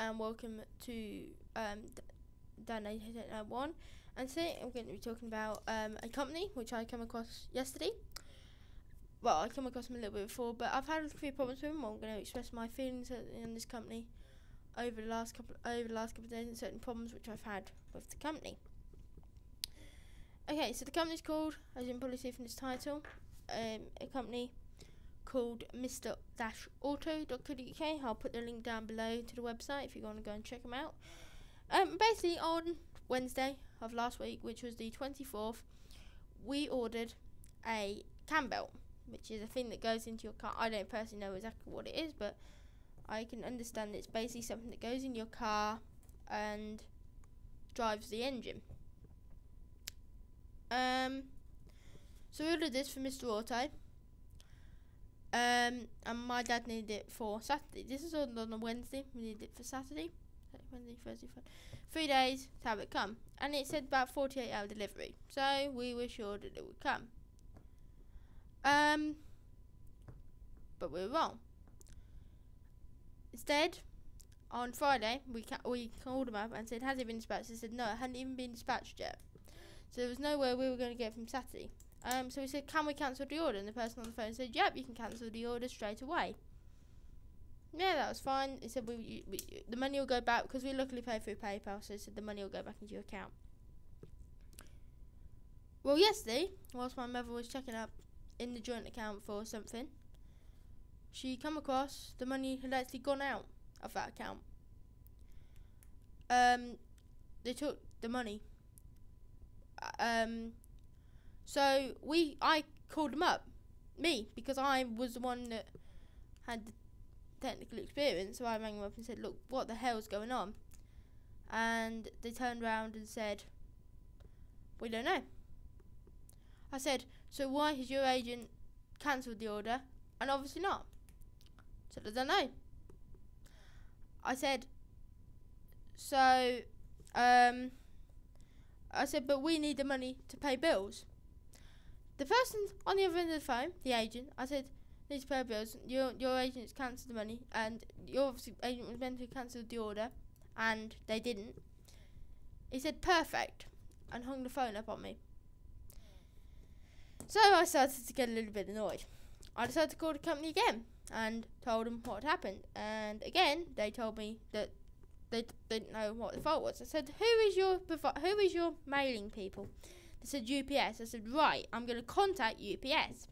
and welcome to Dan 801. And today I'm going to be talking about a company which I came across yesterday. Well, I came across them a little bit before, but I've had a few problems with them. I'm going to express my feelings in this company over the last couple of days, and certain problems which I've had with the company. Okay, so the company's called, as you can probably see from this title, a company called Mr-Auto.co.uk. I'll put the link down below to the website if you want to go and check them out. Basically, on Wednesday of last week, which was the 24th, we ordered a cam belt, which is a thing that goes into your car. I don't personally know exactly what it is, but I can understand it's basically something that goes in your car and drives the engine. So we ordered this for Mr. Auto. And my dad needed it for Saturday. This is on a Wednesday. We needed it for Saturday. Wednesday, Thursday, Friday. 3 days to have it come. And it said about 48-hour delivery. So we were sure that it would come. But we were wrong. Instead, on Friday, we called them up and said, has it been dispatched? They said, no, it hadn't even been dispatched yet. So there was no way we were going to get it from Saturday. So we said, can we cancel the order? And the person on the phone said, yep, you can cancel the order straight away. Yeah, that was fine. They said the money will go back, because we luckily pay through PayPal, so they said the money will go back into your account. Well, yesterday, whilst my mother was checking up in the joint account for something, she come across the money had actually gone out of that account. They took the money. So I called them up, because I was the one that had the technical experience. So I rang them up and said, look, what the hell's going on? And they turned around and said, we don't know. I said, so why has your agent cancelled the order and obviously not? So I don't know. I said, but we need the money to pay bills. The person on the other end of the phone, the agent, I said, needs to pay bills. Your agent's cancelled the money, and your obviously agent was meant to cancel the order, and they didn't. He said, perfect, and hung the phone up on me. So I started to get a little bit annoyed. I decided to call the company again and told them what had happened. And again, they told me that they didn't know what the fault was. I said, who is your mailing people? They said UPS. I said, right, I'm going to contact UPS.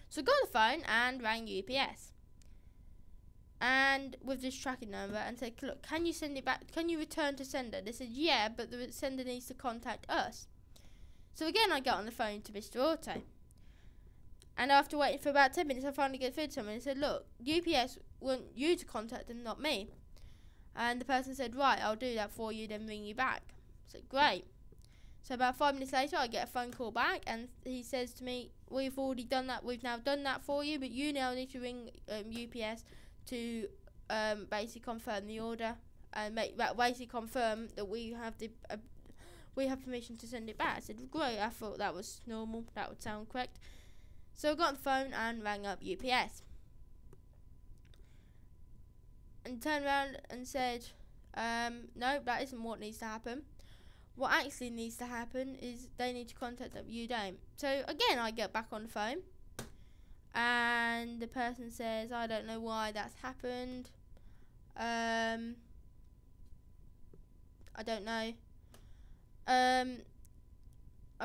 So I got on the phone and rang UPS. And with this tracking number, and said, look, can you send it back? Can you return to sender? They said, yeah, but the sender needs to contact us. So again, I got on the phone to Mr. Auto. And after waiting for about 10 minutes, I finally get through to someone and said, look, UPS want you to contact them, not me. And the person said, right, I'll do that for you, then ring you back. I said, great. So about 5 minutes later, I get a phone call back, and he says to me, we've already done that, we've now done that for you, but you now need to ring UPS to basically confirm the order, and basically confirm that we have permission to send it back. I said, great, I thought that was normal, that would sound correct. So I got on the phone and rang up UPS. And turned around and said, no, that isn't what needs to happen. What actually needs to happen is they need to contact up, you don't. So again, I get back on the phone. And the person says, I don't know why that's happened. I don't know. I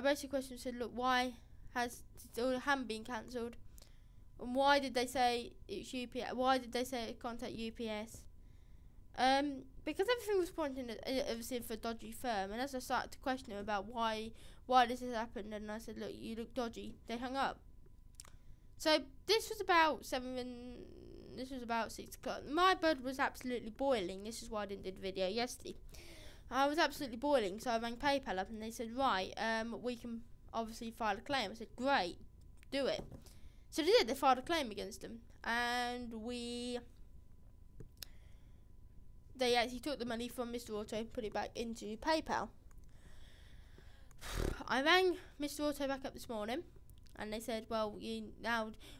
basically questioned, said, look, why has the order haven't been cancelled, and why did they say it's UPS? Why did they say contact UPS? Because everything was pointing at obviously for a dodgy firm, and as I started to question him about why this has happened, and I said, look, you look dodgy, they hung up. So this was about 6 o'clock. My blood was absolutely boiling. This is why I didn't do the video yesterday. I was absolutely boiling, so I rang PayPal up, and they said, right, we can obviously file a claim. I said, great, do it. So they did. They filed a claim against them, and they actually took the money from Mr. Auto and put it back into PayPal. I rang Mr. Auto back up this morning, and they said, well,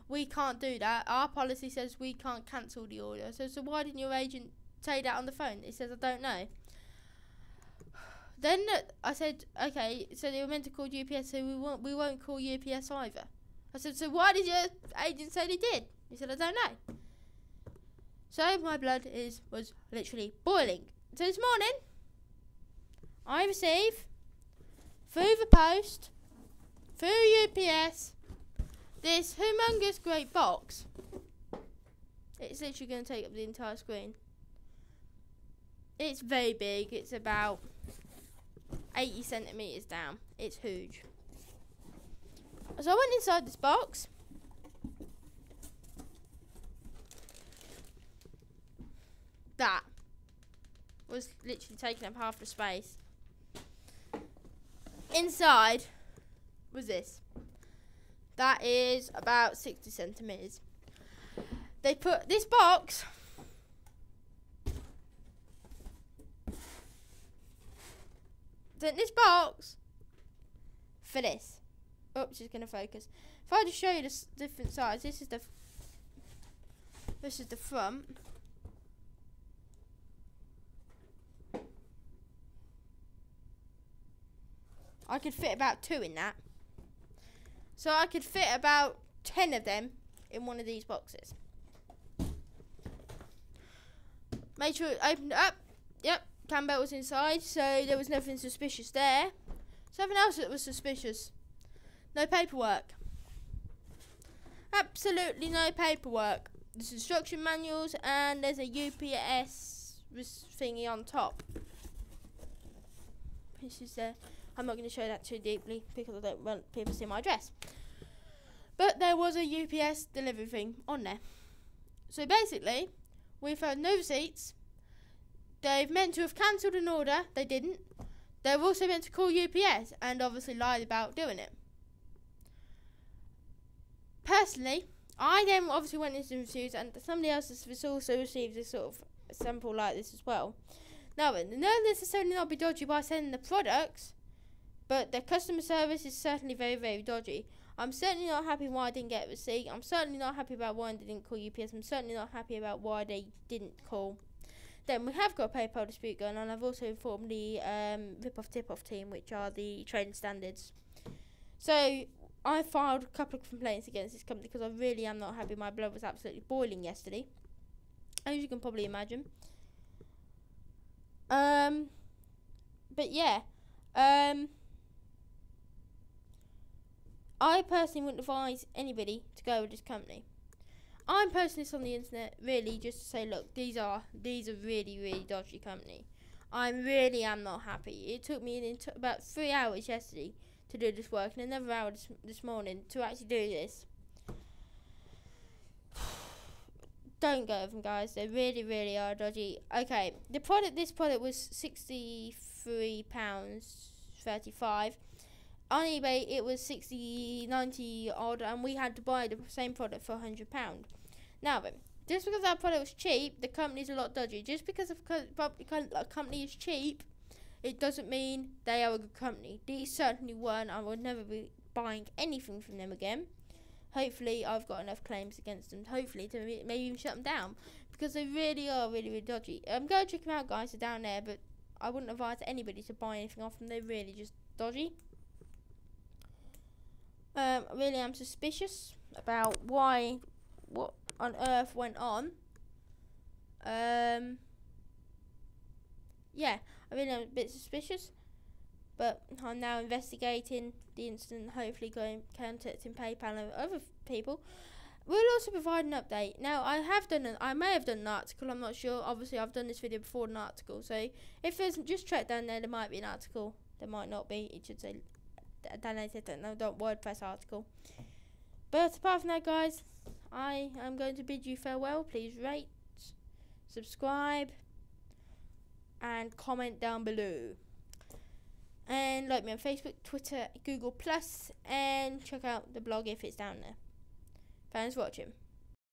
we can't do that. Our policy says we can't cancel the order. So why didn't your agent say that on the phone? He says, I don't know. Then I said, okay, so they were meant to call UPS, so we won't call UPS either. I said, so why did your agent say they did? He said, I don't know. So my blood was literally boiling. So this morning, I receive through the post, through UPS, this humongous great box. It's literally going to take up the entire screen. It's very big. It's about 80 centimetres down. It's huge. So I went inside this box. That was literally taking up half the space. Inside was this. That is about 60 centimetres. They put this box for this. Oh, she's going to focus. If I just show you the different size, this is the front. I could fit about 2 in that. So I could fit about 10 of them in one of these boxes. Made sure it opened it up. Yep, cam belt was inside, so there was nothing suspicious there. Something else that was suspicious. No paperwork. Absolutely no paperwork. There's instruction manuals and there's a UPS thingy on top. This is I'm not going to show that too deeply because I don't want people to see my address. But there was a UPS delivery thing on there. So basically, we've had no receipts. They've meant to have cancelled an order. They didn't. They're also meant to call UPS and obviously lied about doing it. Personally, I then obviously went into the reviews and somebody else has also received a sort of sample like this as well. Now, they'll necessarily not be dodgy by sending the products, but their customer service is certainly very, very dodgy. I'm certainly not happy why I didn't get a receipt. I'm certainly not happy about why they didn't call UPS. I'm certainly not happy about why they didn't call. Then we have got a PayPal dispute going on. I've also informed the Rip-Off Tip-Off team, which are the trading standards. So I filed a couple of complaints against this company because I really am not happy. My blood was absolutely boiling yesterday, as you can probably imagine. But yeah, I personally wouldn't advise anybody to go with this company. I'm posting this on the internet really just to say, look, these are really, really dodgy company. I really am not happy. It took me about 3 hours yesterday to do this work and another hour this morning to actually do this. Don't go with them, guys. They really, really are dodgy. Okay, this product was £63.35. On eBay, it was 90 odd, and we had to buy the same product for £100. Now then, just because our product was cheap, the company's a lot dodgy. Just because a company is cheap, it doesn't mean they are a good company. These certainly weren't. I would never be buying anything from them again. Hopefully, I've got enough claims against them, hopefully, to maybe even shut them down. Because they really are really, really dodgy. Go check them out, guys. They're down there, but I wouldn't advise anybody to buy anything off them. They're really just dodgy. I really am suspicious about what on earth went on. Yeah, I really am a bit suspicious, but I'm now investigating the incident, hopefully contacting PayPal and other people. We'll also provide an update. Now, I may have done an article, I'm not sure. Obviously, I've done this video before an article, so if there's just check down there might be an article. There might not be. It should say donated, WordPress article. But apart from that, guys, I am going to bid you farewell. Please rate, subscribe, and comment down below. And like me on Facebook, Twitter, Google+, and check out the blog if it's down there. Thanks for watching.